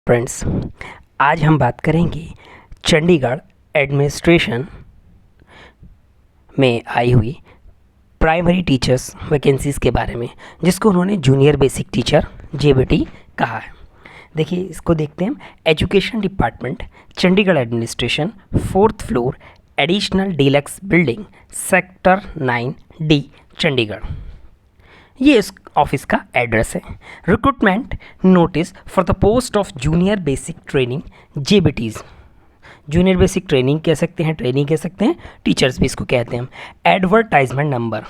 Friends, आज हम बात करेंगे चंडीगढ़ एडमिनिस्ट्रेशन में आई हुई प्राइमरी टीचर्स वैकेंसीज़ के बारे में, जिसको उन्होंने जूनियर बेसिक टीचर जेबीटी कहा है। देखिए, इसको देखते हैं हम। Education department, Chandigarh administration, 4th floor, additional deluxe building, sector 9D, Chandigarh. ये इस ऑफिस का एड्रेस है। Recruitment notice for the post of junior basic training JBTs. Junior basic training कह सकते हैं, ट्रेनिंग कह सकते हैं, टीचर्स भी इसको कहते हैं हम। एडवर्टाइजमेंट नंबर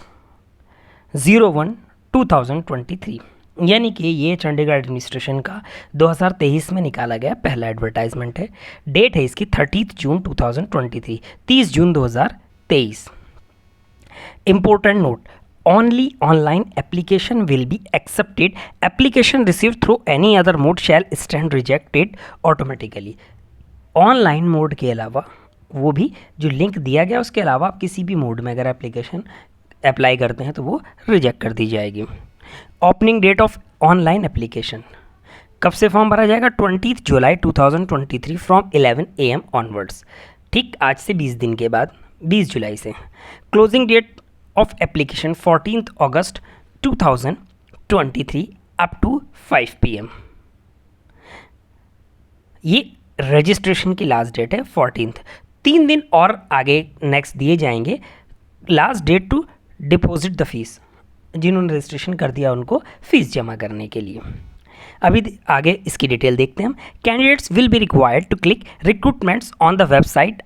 01/2023, यानी कि ये चंडीगढ़ एडमिनिस्ट्रेशन का 2023 में निकाला गया पहला एडवर्टाइजमेंट है। डेट है इसकी 30 जून 2023, 30 जून 2023। Important note, only online application will be accepted. Application received through any other mode shall stand rejected automatically. Online mode के अलावा, वो भी जो लिंक दिया गया उसके अलावा आप किसी भी मोड में अगर एप्लीकेशन अप्लाई करते हैं तो वो रिजेक्ट कर दी जाएगी। Opening date of online application, कब से फॉर्म भरा जाएगा? 20 जुलाई 2023 फ्रॉम 11 AM ऑनवर्ड्स। ठीक आज से 20 दिन के बाद, 20 जुलाई से। Closing date of application 14th August 2023 up to 5 PM। ये रजिस्ट्रेशन की लास्ट डेट है 14th। 3 दिन और आगे नेक्स्ट दिए जाएंगे। Last date to deposit the fees, जिन्होंने रजिस्ट्रेशन कर दिया उनको फीस जमा करने के लिए। अभी आगे इसकी डिटेल देखते हैं हम। Candidates will be required to click recruitments on the website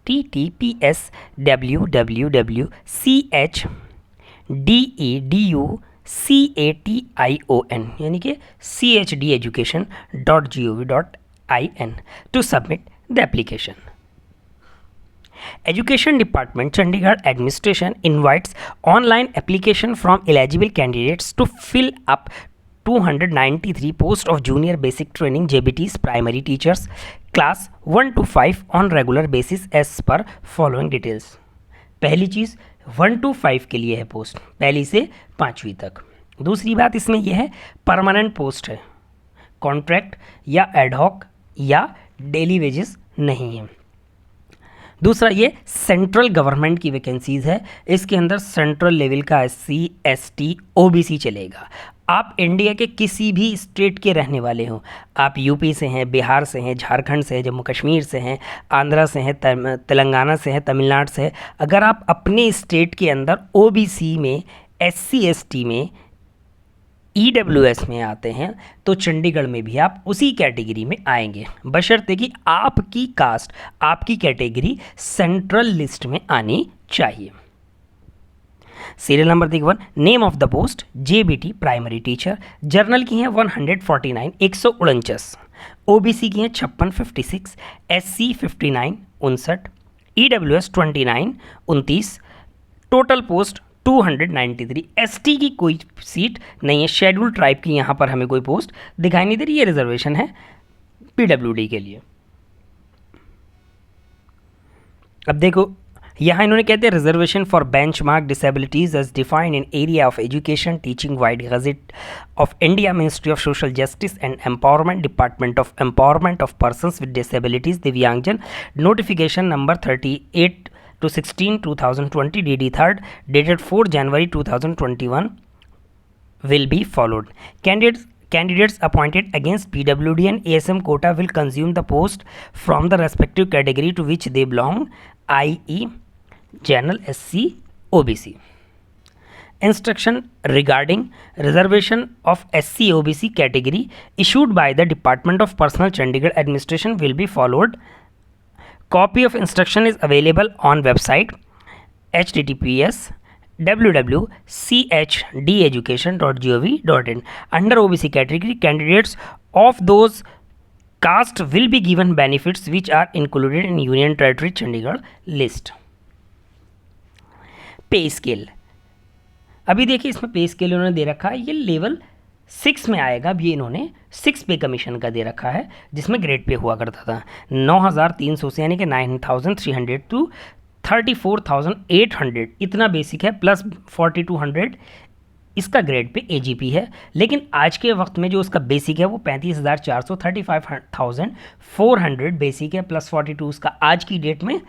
https://www.chdeducation यानी कि chdeducation.gov.in to submit the application. Education Department, Chandigarh Administration invites online application from eligible candidates to fill up 293 posts of junior basic training JBTs primary teachers class 1 to 5 on regular basis as per following details। पहली चीज़ 1 to 5 के लिए है post, पहली से 5वीं तक। दूसरी बात इसमें यह है परमानेंट पोस्ट है, कॉन्ट्रैक्ट या एडहॉक या डेली वेजेस नहीं है। दूसरा ये सेंट्रल गवर्नमेंट की वैकेंसीज़ है, इसके अंदर सेंट्रल लेवल का SC ST OBC चलेगा। आप इंडिया के किसी भी स्टेट के रहने वाले हो, आप यूपी से हैं, बिहार से हैं, झारखंड से हैं, जम्मू कश्मीर से हैं, आंध्रा से हैं, तेलंगाना से हैं, तमिलनाडु से हैं, अगर आप अपने स्टेट के अंदर OBC में, SC ST में, EWS में आते हैं तो चंडीगढ़ में भी आप उसी कैटेगरी में आएंगे, बशर्ते कि आपकी कास्ट, आपकी कैटेगरी सेंट्रल लिस्ट में आनी चाहिए। सीरियल नंबर देखिए 1, name of the post JBT primary teacher. Journal की हैं 149 149, OBC की हैं 56 56, SC 59 59, EWS 29 29, total post 293। ST की कोई सीट नहीं है, शेड्यूल ट्राइब की यहाँ पर हमें कोई पोस्ट दिखाई नहीं दे रही, ये रिजर्वेशन है PWD के लिए। अब देखो यहाँ इन्होंने कहते हैं reservation for benchmark disabilities as defined in area of education teaching vide gazette of India, ministry of social justice and empowerment, department of empowerment of persons with disabilities दिव्यांगजन, notification number 38/16 2020 DD 3rd dated 4 January 2021 will be followed. Candidates appointed against PWD and ASM quota will consume the post from the respective category to which they belong, i.e. General, SC, OBC. Instruction regarding reservation of SC OBC category issued by the Department of Personnel Chandigarh Administration will be followed. Copy of instruction is available on website https://www.chdeducation.gov.in. Under OBC category, candidates of those caste will be given benefits which are included in Union Territory Chandigarh list. पे scale, अभी देखिए इसमें पे scale उन्होंने दे रखा है, ये level 6 में आएगा। अब ये इन्होंने 6 पे कमीशन का दे रखा है, जिसमें ग्रेड पे हुआ करता था 9300 से, यानी कि 9300 टू 34,800 इतना बेसिक है, प्लस 4200 इसका ग्रेड पे एजीपी है, लेकिन आज के वक्त में जो उसका बेसिक है वो 35,400 बेसिक है, प्लस 42 उसका आज की डेट में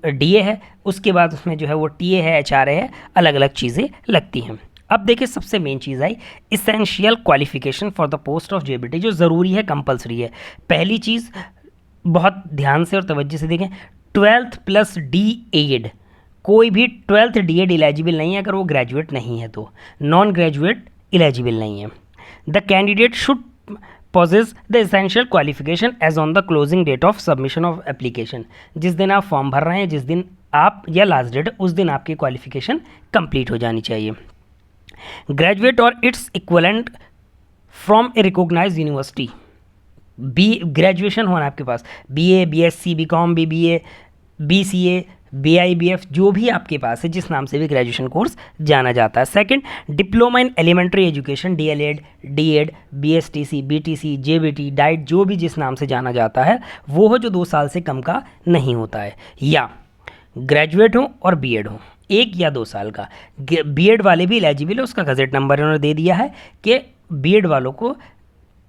डीए है। उसके बाद उसमें जो है वो टीए है, एचआरए है, अलग अलग चीज़ें लगती हैं। अब देखिए सबसे main cheese I essential qualification for the post of JBT, जो ज़रूरी है, कंपलसरी है। पहली चीज़ बहुत ध्यान से और तवज्जो से देखें, 12th प्लस डी एड, कोई भी 12th डी एड इलेजिबल नहीं है अगर वो ग्रेजुएट नहीं है, तो नॉन ग्रेजुएट इलेजिबल नहीं है। The candidate should possess the essential qualification as on the closing date of submission of application, जिस दिन आप फॉर्म भर रहे हैं, जिस दिन आप या लास्ट डेट उस दिन आपकी क्वालिफिकेशन कंप्लीट हो जानी चाहिए। ग्रेजुएट और its equivalent from a recognised university, be graduation होना आपके पास, BA, BSc, BCom, BBA, BCA, BIBF, जो भी आपके पास है, जिस नाम से भी ग्रेजुएशन कोर्स जाना जाता है। Second, diploma in elementary education, DLED, DED, BSTC, BTC, JBT, DIET, जो भी जिस नाम से जाना जाता है वो हो, जो 2 साल से कम का नहीं होता है, या ग्रेजुएट हो और बीएड हो 1 या 2 साल का। बीएड वाले भी एलिजिबल है, उसका गजेट नंबर इन्होंने दे दिया है कि बीएड वालों को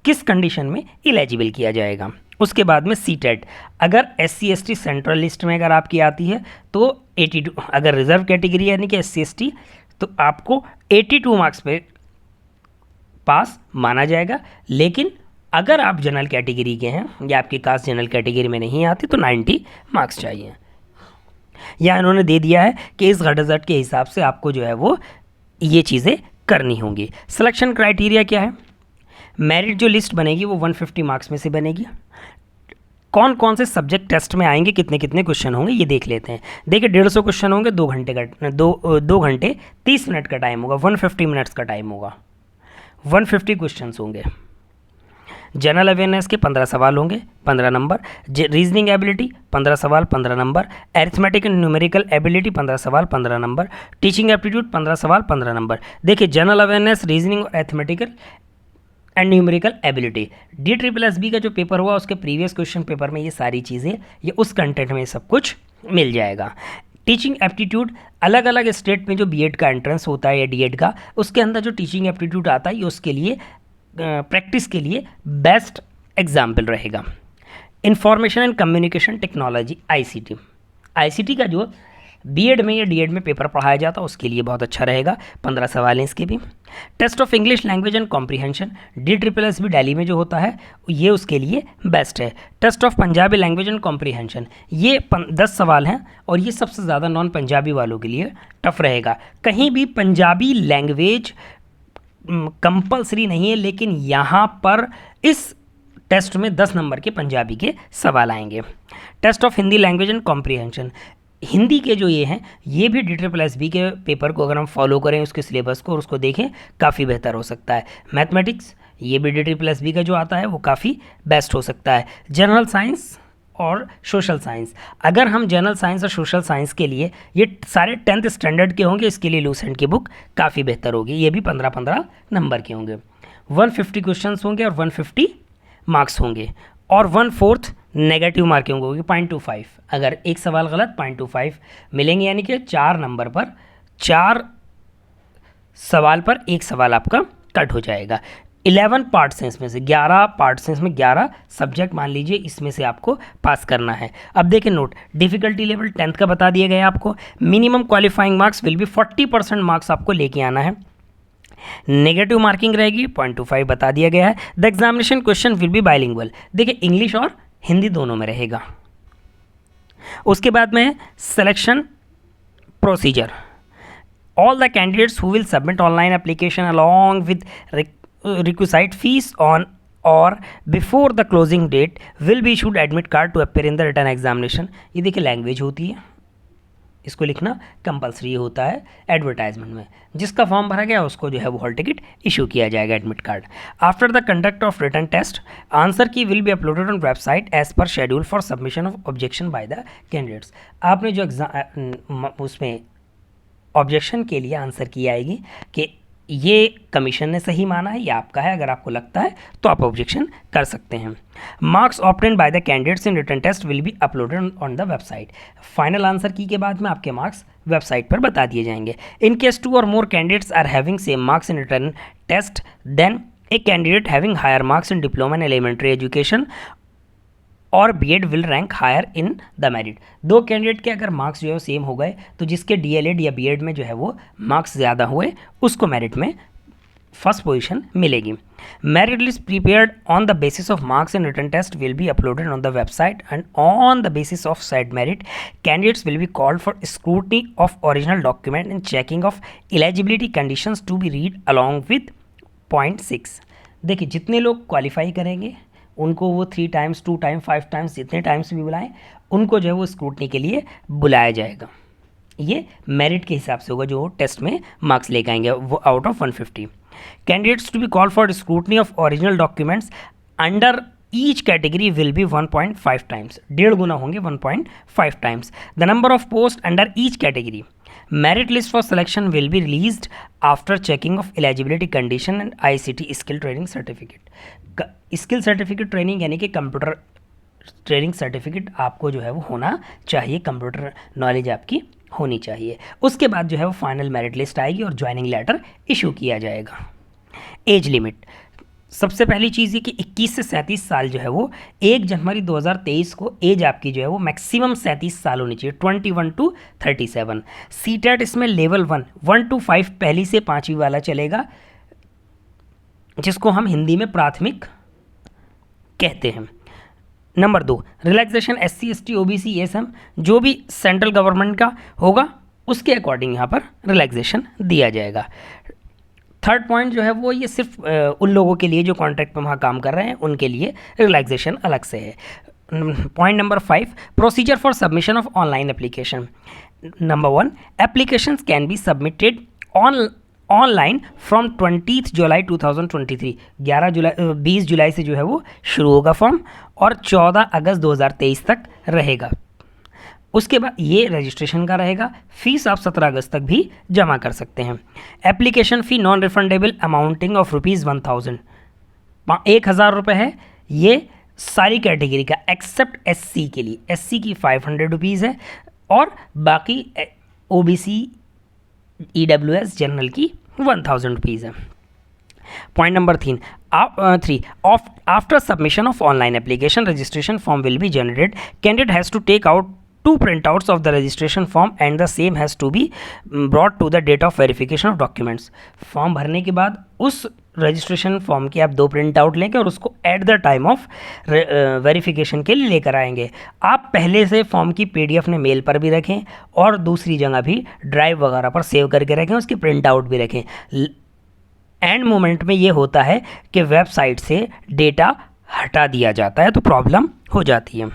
किस कंडीशन में एलिजिबल किया जाएगा। उसके बाद में सीटेट, अगर SC ST सेंट्रल लिस्ट में अगर आपकी आती है तो 82, अगर रिजर्व कैटेगरी यानी कि SC ST तो आपको 82 मार्क्स पे पास माना जाएगा, लेकिन अगर आप जनरल कैटेगरी के हैं या आपकी कास्ट जनरल कैटेगरी में नहीं आती तो 90 मार्क्स चाहिए। या इन्होंने दे दिया है कि इस गजट के हिसाब से आपको जो है वो ये चीज़ें करनी होंगी। सिलेक्शन क्राइटेरिया क्या है? मेरिट जो लिस्ट बनेगी वो 150 मार्क्स में से बनेगी। कौन कौन से सब्जेक्ट टेस्ट में आएंगे, कितने कितने क्वेश्चन होंगे, ये देख लेते हैं। देखिए 150 क्वेश्चन होंगे, 2 घंटे का 2 घंटे 30 मिनट का टाइम होगा, 150 मिनट्स का टाइम होगा, 150 क्वेश्चंस होंगे। जनरल अवेयरनेस के 15 सवाल होंगे, 15 नंबर। रीजनिंग एबिलिटी 15 सवाल, 15 number. Arithmetic and numerical ability 15 सवाल, 15 नंबर। टीचिंग एप्टीट्यूड 15 सवाल, 15 नंबर। देखिए जनरल अवेयरनेस, रीजनिंग और arithmetical and numerical ability, DSSB का जो पेपर हुआ उसके प्रीवियस क्वेश्चन पेपर में ये सारी चीज़ें, ये उस कंटेंट में सब कुछ मिल जाएगा। टीचिंग एप्टीट्यूड, अलग अलग स्टेट में जो बीएड का एंट्रेंस होता है या डीएड का, उसके अंदर जो टीचिंग एप्टीट्यूड आता है ये उसके लिए प्रैक्टिस के लिए बेस्ट एग्जाम्पल रहेगा। Information and communication technology, ICT का जो बीएड में या डीएड में पेपर पढ़ाया जाता है उसके लिए बहुत अच्छा रहेगा, 15 सवाल हैं इसके भी। Test of English language and comprehension, DSSB Delhi में जो होता है ये उसके लिए बेस्ट है। Test of Punjabi language and comprehension, ये 10 सवाल हैं और ये सबसे ज़्यादा नॉन पंजाबी वालों के लिए टफ रहेगा। कहीं भी पंजाबी लैंग्वेज कंपलसरी नहीं है, लेकिन यहाँ पर इस टेस्ट में 10 नंबर के पंजाबी के सवाल आएंगे। Test of Hindi language and comprehension, Hindi के जो ये हैं ये भी DSSB के पेपर को अगर हम फॉलो करें, उसके सिलेबस को और उसको देखें, काफ़ी बेहतर हो सकता है। मैथमेटिक्स, ये भी DSSB का जो आता है वो काफ़ी बेस्ट हो सकता है। जनरल साइंस और सोशल साइंस, अगर हम जनरल साइंस और सोशल साइंस के लिए ये सारे 10th स्टैंडर्ड के होंगे, इसके लिए लूसेंट की बुक काफ़ी बेहतर होगी, ये भी 15-15 नंबर के होंगे। 150 क्वेश्चन होंगे और 150 मार्क्स होंगे, और 1/4 नेगेटिव मार्किंग होगी 0.25, अगर एक सवाल गलत 0.25 मिलेंगे, यानी कि 4 नंबर पर 4 सवाल पर 1 सवाल आपका कट हो जाएगा। 11 पार्ट्स हैं इसमें से, 11 पार्ट्स हैं इसमें, 11 सब्जेक्ट मान लीजिए, इसमें से आपको पास करना है। अब देखिए नोट, डिफिकल्टी लेवल 10th का बता दिया गया आपको। Minimum qualifying marks will be 40% marks आपको लेके आना है। नेगेटिव मार्किंग रहेगी 0.25 बता दिया गया है। The examination question will be bilingual, देखिए इंग्लिश और हिंदी दोनों में रहेगा। उसके बाद में selection procedure, all the candidates who will submit online application along with requisite fees on or before the closing date will be issued admit card to appear in the written examination। ये देखिए language होती है, इसको लिखना compulsory होता है advertisement में। जिसका फॉर्म भरा गया उसको जो है वो हॉल टिकट इशू किया जाएगा, admit card. After the conduct of written test, answer key will be uploaded on website as per schedule for submission of objection by the candidates. आपने जो एग्जाम उसमें ऑब्जेक्शन के लिए आंसर की आएगी कि ये कमीशन ने सही माना है, ये आपका है। अगर आपको लगता है तो आप ऑब्जेक्शन कर सकते हैं। Marks obtained by the candidates in written test will be uploaded on the website. Final answer key के बाद में आपके मार्क्स वेबसाइट पर बता दिए जाएंगे। इन केस 2 और more candidates are having same marks in written test, then a candidate having higher marks in diploma in elementary education और BEd will rank higher in the merit. दो कैंडिडेट के अगर marks जो है वो सेम हो गए तो जिसके डीएलएड या बीएड में जो है वो मार्क्स ज़्यादा हुए उसको मेरिट में फर्स्ट पोजीशन मिलेगी। Merit list prepared on the basis of marks in written test will be uploaded on the website and on the basis of said merit candidates will be called for scrutiny of original document and checking of eligibility conditions to be read along with point 6। देखिए जितने लोग qualify करेंगे उनको वो 3 times 2 times 5 times जितने times भी बुलाएं उनको जो है वो स्क्रूटनी के लिए बुलाया जाएगा। ये मेरिट के हिसाब से होगा जो टेस्ट में मार्क्स लेकर आएंगे वो out of 150। Candidates to be call for scrutiny of original documents under each category will be 1.5 times, 1.5 गुना होंगे 1.5 times. The number of post under each category. Merit list for selection will be released after checking of eligibility condition and ICT skill training certificate। Skill certificate training यानी कि computer training certificate आपको जो है वो होना चाहिए, computer knowledge आपकी होनी चाहिए। उसके बाद जो है वो फाइनल मेरिट लिस्ट आएगी और ज्वाइनिंग लेटर इशू किया जाएगा। एज लिमिट, सबसे पहली चीज़ ये कि 21 से 37 साल जो है वो 1 जनवरी 2023 को एज आपकी जो है वो मैक्सिमम 37 साल होनी चाहिए, 21 to 37। सीटेट इसमें लेवल 1 to 5 पहली से 5वीं वाला चलेगा जिसको हम हिंदी में प्राथमिक कहते हैं। Number 2 relaxation SC ST OBC ESM जो भी सेंट्रल गवर्नमेंट का होगा उसके अकॉर्डिंग यहाँ पर रिलैक्सेशन दिया जाएगा। थर्ड पॉइंट जो है वो ये सिर्फ उन लोगों के लिए जो कॉन्ट्रैक्ट में वहाँ काम कर रहे हैं उनके लिए रिलैक्सेशन अलग से है। Point number 5 procedure for submission of online application. Number 1 applications can be submitted online from 20 जुलाई 2023। 20 जुलाई से जो है वो शुरू होगा फॉर्म और 14 अगस्त 2023 तक रहेगा। उसके बाद ये रजिस्ट्रेशन का रहेगा। फीस आप 17 अगस्त तक भी जमा कर सकते हैं। Application fee non refundable amounting of ₹1000, 1000 रुपये है। ये सारी कैटेगरी का एक्सेप्ट SC के लिए, SC की ₹500 है और बाकी OBC EWS जनरल की ₹1000 है। Point number 3 after submission of online application registration form will be generated. Candidate has to take out 2 printouts of the registration form and the same has to be brought to the date of verification of documents। Form भरने के बाद उस registration form की आप 2 print out लेंगे और उसको at the time of verification के लिए लेकर आएंगे। आप पहले से फॉर्म की PDF ने मेल पर भी रखें और दूसरी जगह भी ड्राइव वगैरह पर सेव करके रखें, उसकी प्रिंट आउट भी रखें। एंड मोमेंट में ये होता है कि वेबसाइट से डेटा हटा दिया जाता है तो प्रॉब्लम हो जाती है।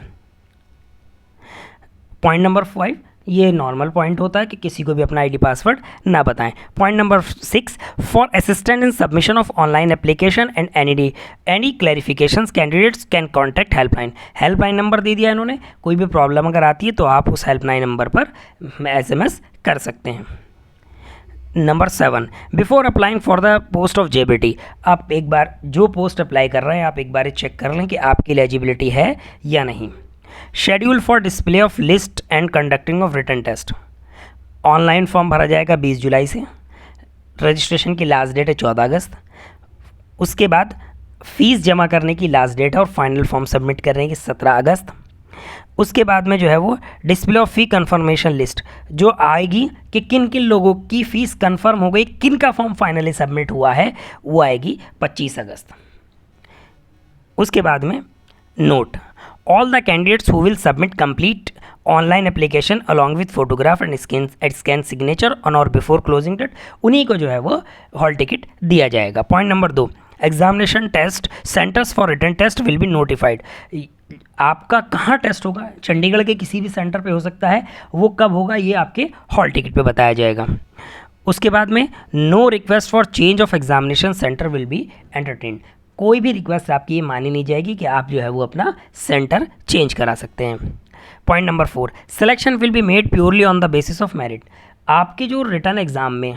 पॉइंट नंबर 5 ये नॉर्मल पॉइंट होता है कि किसी को भी अपना ID पासवर्ड ना बताएं। Point number 6 for assistant in submission of online application and any clarifications candidates can contact helpline. Helpline number दे दिया इन्होंने, कोई भी प्रॉब्लम अगर आती है तो आप उस हेल्पलाइन नंबर पर SMS कर सकते हैं। Number 7 before applying for the post of JBT, आप एक बार जो पोस्ट अप्लाई कर रहे हैं आप एक बार चेक कर लें कि आपकी एलिजिबिलिटी है या नहीं। Schedule for display of list and conducting of written test, online form भरा जाएगा 20 जुलाई से। रजिस्ट्रेशन की लास्ट डेट है 14 अगस्त। उसके बाद फीस जमा करने की लास्ट डेट है और फाइनल फॉर्म सबमिट करने की 17 अगस्त। उसके बाद में जो है वो display of fee confirmation list जो आएगी कि किन किन लोगों की फ़ीस कंफर्म हो गई, किन का फॉर्म फाइनली सबमिट हुआ है, वो आएगी 25 अगस्त। उसके बाद में note all the candidates who will submit complete online application along with photograph and scan signature on or before closing date, उन्हीं को जो है वो हॉल टिकट दिया जाएगा। Point number 2 examination test centers for written test will be notified. आपका कहाँ test होगा, चंडीगढ़ के किसी भी सेंटर पे हो सकता है, वो कब होगा ये आपके हॉल टिकट पे बताया जाएगा। उसके बाद में no request for change of examination center will be entertained, कोई भी रिक्वेस्ट आपकी ये मानी नहीं जाएगी कि आप जो है वो अपना सेंटर चेंज करा सकते हैं। Point number 4 selection will be made purely on the basis of merit. आपके जो रिटर्न एग्ज़ाम में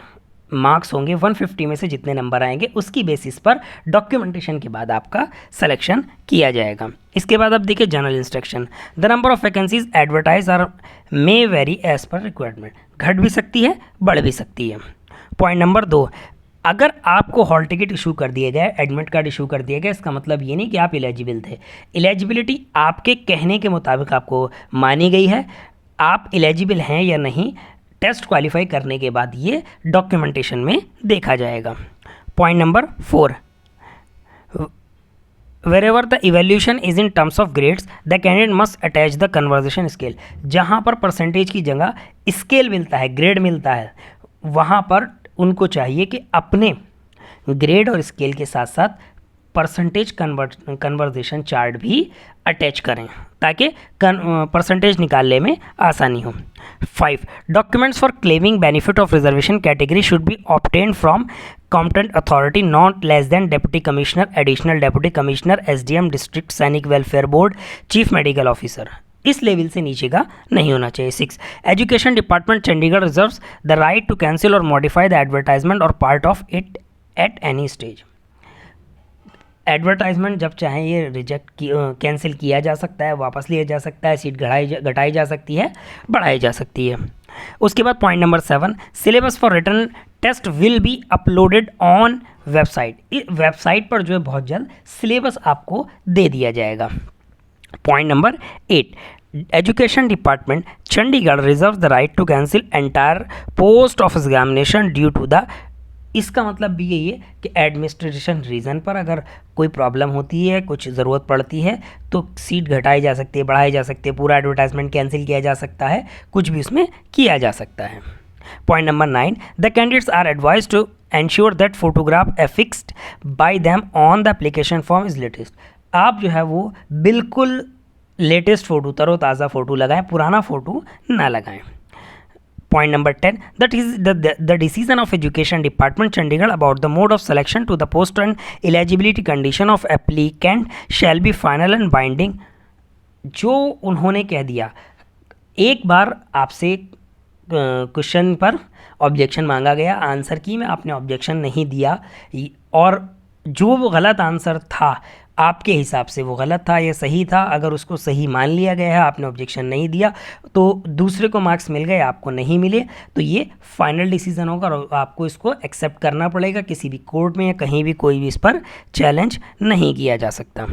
मार्क्स होंगे 150 में से जितने नंबर आएंगे उसकी बेसिस पर डॉक्यूमेंटेशन के बाद आपका सिलेक्शन किया जाएगा। इसके बाद अब देखिए general instruction. The number of vacancies advertise are may very as per requirement, घट भी सकती है बढ़ भी सकती है। पॉइंट नंबर 2, अगर आपको हॉल टिकट इशू कर दिया गया, एडमिट कार्ड इशू कर दिया गया, इसका मतलब ये नहीं कि आप एलिजिबल थे। एलिजिबिलिटी आपके कहने के मुताबिक आपको मानी गई है, आप एलिजिबल हैं या नहीं टेस्ट क्वालिफाई करने के बाद ये डॉक्यूमेंटेशन में देखा जाएगा। Point number 4, wherever the evaluation is in terms of grades the candidate must attach the conversation scale। जहाँ पर परसेंटेज की जगह स्केल मिलता है, ग्रेड मिलता है, वहाँ पर उनको चाहिए कि अपने ग्रेड और स्केल के साथ साथ परसेंटेज कन्वर्जेशन चार्ट भी अटैच करें ताकि परसेंटेज निकालने में आसानी हो। 5, documents for claiming benefit of reservation category should be obtained from competent authority not less than deputy commissioner, additional deputy commissioner, SDM, district Sainik welfare board, chief medical officer. इस level से नीचे का नहीं होना चाहिए। 6, education department Chandigarh reserves the right to cancel और modify the advertisement और part of it at any stage. Advertisement जब चाहे ये रिजेक्ट कैंसिल किया जा सकता है, वापस लिया जा सकता है, सीट घटाई जा सकती है, बढ़ाई जा सकती है। उसके बाद point number 7, syllabus for return test will be uploaded on website. Website पर जो है बहुत जल्द सिलेबस आपको दे दिया जाएगा। Point number 8, education department Chandigarh reserve the right to cancel entire post of examination due to the, इसका मतलब भी यही है कि एडमिनिस्ट्रेशन रीज़न पर अगर कोई प्रॉब्लम होती है, कुछ ज़रूरत पड़ती है तो सीट घटाई जा सकती है, बढ़ाई जा सकती है, पूरा एडवर्टाइजमेंट कैंसिल किया जा सकता है, कुछ भी उसमें किया जा सकता है। Point number 9, the candidates are advise to ensure that photograph affixed by them on the application form is latest. आप जो है वो बिल्कुल लेटेस्ट फ़ोटो, तरोताज़ा फ़ोटो लगाएं, पुराना फ़ोटो ना लगाएं। Point number 10, that is the decision of Education Department Chandigarh about the mode of selection to the post and eligibility condition of applicant shall be final and binding। जो उन्होंने कह दिया, एक बार आपसे क्वेश्चन पर ऑब्जेक्शन मांगा गया, आंसर की में आपने ऑब्जेक्शन नहीं दिया और जो वो गलत आंसर था आपके हिसाब से वो गलत था या सही था, अगर उसको सही मान लिया गया है, आपने ऑब्जेक्शन नहीं दिया तो दूसरे को मार्क्स मिल गए, आपको नहीं मिले, तो ये फाइनल डिसीजन होगा और आपको इसको एक्सेप्ट करना पड़ेगा। किसी भी कोर्ट में या कहीं भी कोई भी इस पर चैलेंज नहीं किया जा सकता।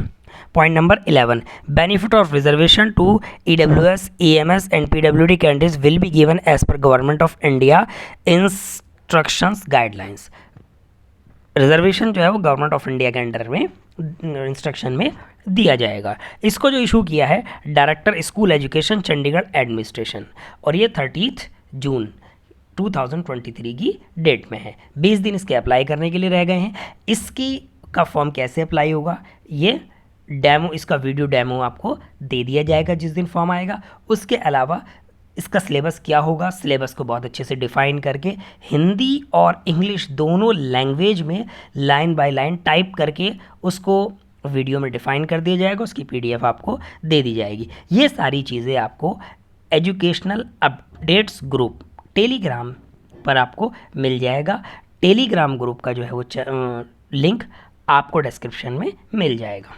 Point number 11, benefit of reservation to EWS, EMS and PWD candidates will be given as per government of India instructions guidelines. Reservation जो है वो गवर्नमेंट ऑफ इंडिया के अंडर में इंस्ट्रक्शन में दिया जाएगा। इसको जो इशू किया है director school education Chandigarh administration और ये 30 जून 2023 की डेट में है। 20 दिन इसके अप्लाई करने के लिए रह गए हैं। इसकी का फॉर्म कैसे अप्लाई होगा, ये डेमो, इसका वीडियो डेमो आपको दे दिया जाएगा जिस दिन फॉर्म आएगा। उसके अलावा इसका सिलेबस क्या होगा, सिलेबस को बहुत अच्छे से डिफ़ाइन करके हिंदी और इंग्लिश दोनों लैंग्वेज में लाइन बाय लाइन टाइप करके उसको वीडियो में डिफ़ाइन कर दिया जाएगा, उसकी PDF आपको दे दी जाएगी। ये सारी चीज़ें आपको एजुकेशनल अपडेट्स ग्रुप टेलीग्राम पर आपको मिल जाएगा। टेलीग्राम ग्रुप का जो है वो लिंक आपको डिस्क्रिप्शन में मिल जाएगा।